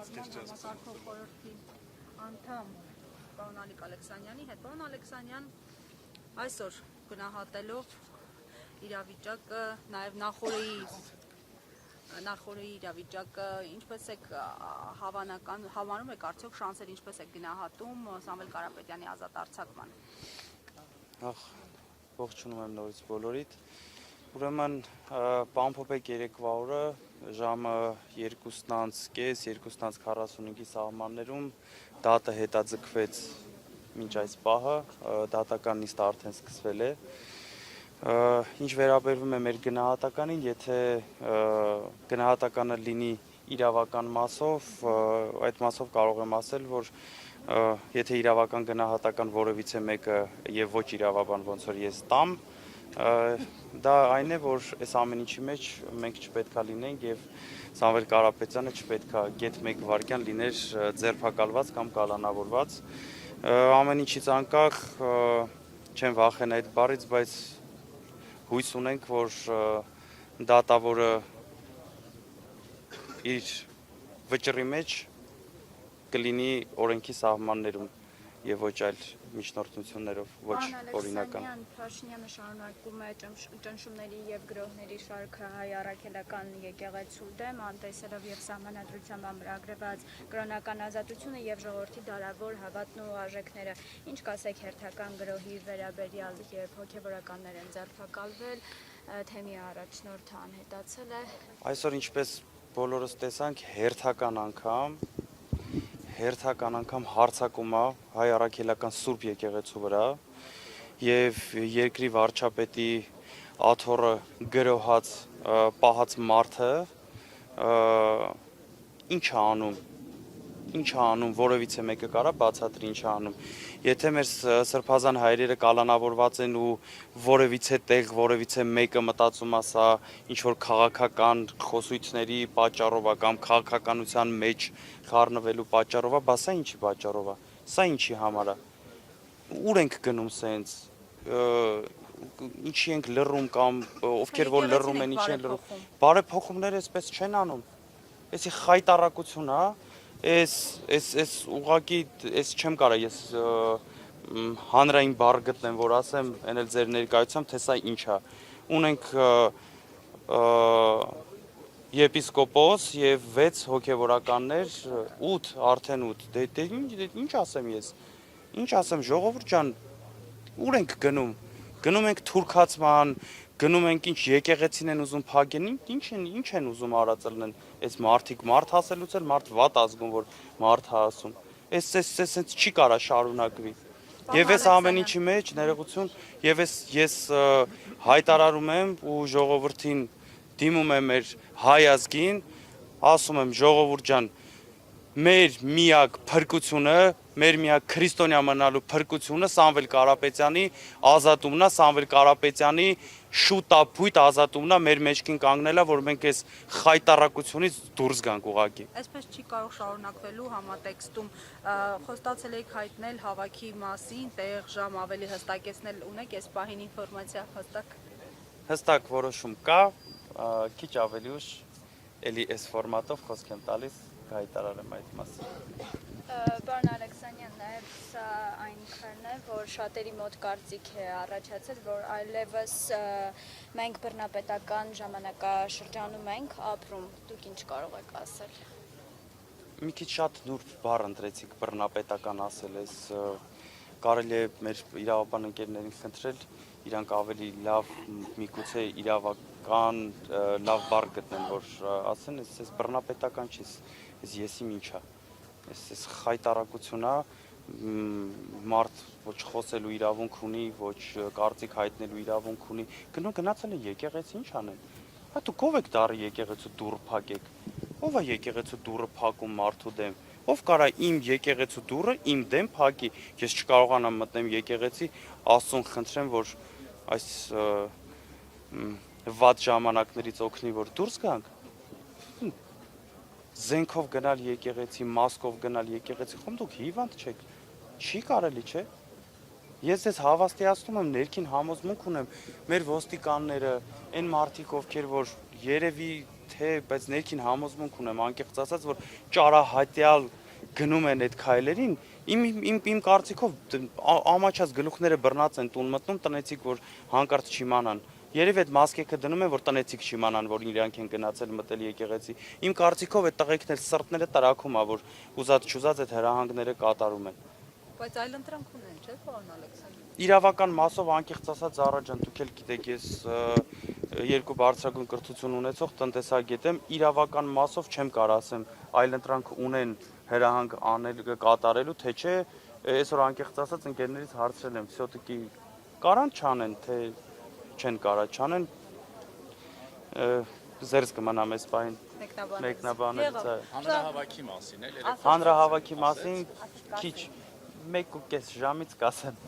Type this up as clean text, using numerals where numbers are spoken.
համակարգող խորհրդի անդամ պարոն Ալիկ Ալեքսանյանի հետ։ Պարոն Ալեքսանյան, այսօր գնահատելով իրավիճակը, նաև նախորդի իրավիճակը, ինչպես եք հավանում եք արդյոք շանսեր, ինչպես եք գնահատում Սամվել Կարապետյանի ազատ արձակման։ Ողջունում եմ նորից բոլորիդ։ Ուրեմն Պամփոփեք երեկվա օրը ժամը 2:30, 2:45-ի սահմաններում դատը հետաձգվեց մինչ այս պահը, դատական նիստը արդեն սկսվել է։ Ինչ վերաբերվում է մեր գնահատականին, եթե գնահատականը լինի իրավական մասով, այդ մասով կարող եմ ասել, որ եթե իրավական գնահատական որևիցե մեկը եւ ոչ իրավաբան ոնց որ ես տամ, դա այն է, որ այս ամեն ինչի մեջ մենք չպետքա լինենք եւ Սամվել Կարապետյանը չպետքա գեթ 1 վայրկյան լիներ ձերբակալված կամ կալանավորված։ Ամեն ինչից անկախ չեմ վախենա այդ բառից, բայց հույս ունենք, որ դատավորը իր վճռի մեջ կլինի օրենքի սահմաններում եւ ոչ այլ միջնորդություններով, ոչ օրինական։ Փաշինյանը շարունակում է ճնշումների եւ գրոհների շարքը հայ առաքելական եկեղեցու դեմ, անտեսելով եւ սահմանադրությամբ ամրագրված կրոնական ազատությունը եւ ժողովրդի դարավոր հավատն ու արժեքները։ Ինչ կասեք հերթական գրոհի վերաբերյալ, երբ հոգեվորականներ են ձերբակալվել, թեմի առաջնորդը անհետացել է։ Այսօր ինչպես բոլորս տեսանք, հերթական անգամ հարձակում է հայ առաքելական Սուրբ եկեղեցու վրա եւ երկրի վարչապետի աթոռը գրոհած պահած մարդը ինչ է անում, որևիցե մեկը կարա բացատրի ինչ է անում։ Եթե մեր սրբազան հայրերը կալանավորված են ու որևիցե տեղ, որևիցե մեկը մտածում է սա ինչ որ քաղաքական խոսույթների պատճառով է կամ քաղաքականության մեջ խառնվելու պատճառով է, բա սա ինչի պատճառով է, սա ինչի համար է, ուր ենք գնում սենց, ինչի ենք լռում կամ ովքեր որ լռում են, ինչի են լռում, բարեփոխումները այսպես չեն անում, էսի խայտարակություն է, Ես ուղղակի չեմ կարա ես հանրային բառ գտնեմ, որ ասեմ, այն էլ ձեր ներկայությամբ, թե սա ինչ է։ Ունենք եպիսկոպոս եւ 6 հոգեվորականներ, 8, արդեն 8։ Դե ինչ ասեմ ես։ Ինչ ասեմ, ժողովուրդ ջան, ուր ենք գնում։ Գնում ենք թուրքացման, գնում ենք ինչ եկեղեցին են ուզում փակեն, ինչ են ուզում արածելն այս մարդիկ մարդ հասելուց էլ մարդ վատ ազգում, որ մարդ հասում։ Այս չի կարա շարունակվի։ Եվ այս ամեն ինչի մեջ ներողություն, եւ ես հայտարարում եմ ու ժողովրդին դիմում եմ մեր հայ ազգին, ասում եմ ժողովուրդ ջան, մեր միակ փրկությունը, մեր միակ քրիստոնյա մնալու փրկությունը Սամվել Կարապետյանի ազատումն է, Սամվել Կարապետյանի շուտապույտ ազատումն է, մեր մեջքին կանգնելա, որ մենք այս խայտարակությունից դուրս գանք ուղղակի։ Այսպես չի կարող շարունակվելու համատեքստում խոստացել եք հայտնել հավաքի մասին, տեղ, ժամ ավելի հստակեցնել ունեք այս պահին ինֆորմացիա հստակ որոշում կա, քիչ ավելի ուշ էլի այս ֆորմատով խոսք եմ տալիս, հայտարարեմ այդ մասին։ Պարոն Ալեքսանյան, նաև սա այն քարն է, որ շատերի մոտ կարծիք է առաջացել, որ այլևս մենք բռնապետական ժամանակաշրջանում ենք ապրում, դուք ինչ կարող եք ասել։ Մի քիչ շատ նուրբ բառ ընտրեցիք բռնապետական ասել, այս կարելի է մեր իրավաբան ընկերներին խնդրել, իրանք ավելի լավ միգուցե իրավական լավ բառ գտնեն, որ ասեն, այս բռնապետական չի, այս եսիմ ինչ է, այս խայտարակություն է, մարդ ոչ խոսելու իրավունք ունի, ոչ կարծիք հայտնելու իրավունք ունի, գնացել է եկեղեցի, ինչ անեն, դուք ով եք դառը եկեղեցու դուռը փակեք, ով է եկեղեցու դուռը փակում մարդու դեմ, ով կարա իմ եկեղեցու դուռը իմ դեմ փակի, ես չկարողանամ մտնեմ եկեղեցի, Աստծուն խնդրեմ, որ այս վատ ժամանակներից օգնի, որ դուրս գանք, զենքով գնալ եկեղեցի, մասկով գնալ եկեղեցի, խոմ դուք հիվանդ չեք, չի կարելի, չէ։ Ես ձեզ հավաստիացնում եմ, ներքին համոզմունք ունեմ, մեր ոստիկանները, այն մարդիկ, ովքեր որ երևի թե բայց ներքին համոզմունք ունեմ անկեղծ ասած, որ ճարահատյալ գնում են այդ քայլերին, իմ կարծիքով ամաչած գլուխները բռնած են տուն մտնում տնեցիք, որ հանկարծ չիմանան։ Երևի այդ մասկեքը դնում են, որ տնեցիք չիմանան, որ իրանք են գնացել մտել եկեղեցի։ Իմ կարծիքով այդ տղեկն էլ սրտները տրաքում է, որ ուզած-չուզած այդ հրահանգները կատարում են։ Բայց այլ ընտրանք ունեն, չէ՞, պարոն Ալեքսանդր։ Իրավական մասով անկեղծ ասած Զարաջան, դուք էլ գիտեք, ես երկու բարձրագույն կրթություն ունեցող տնտեսագետ եմ, իրավական մասով չեմ կարող ասեմ, այլ ընտրանք ունեն հրահանգ անել կատարելու, թե չէ, այսօր անկեղծ ասած ընկերներից հարցրել եմ, всё-таки կարան չանեն, թե չեն կարա չանեն, զերծ կմնամ այս պահին մեկնաբանել։ Հանրահավաքի մասին էլ Հանրահավաքի մասին քիչ 1.5 ժամից կասեմ։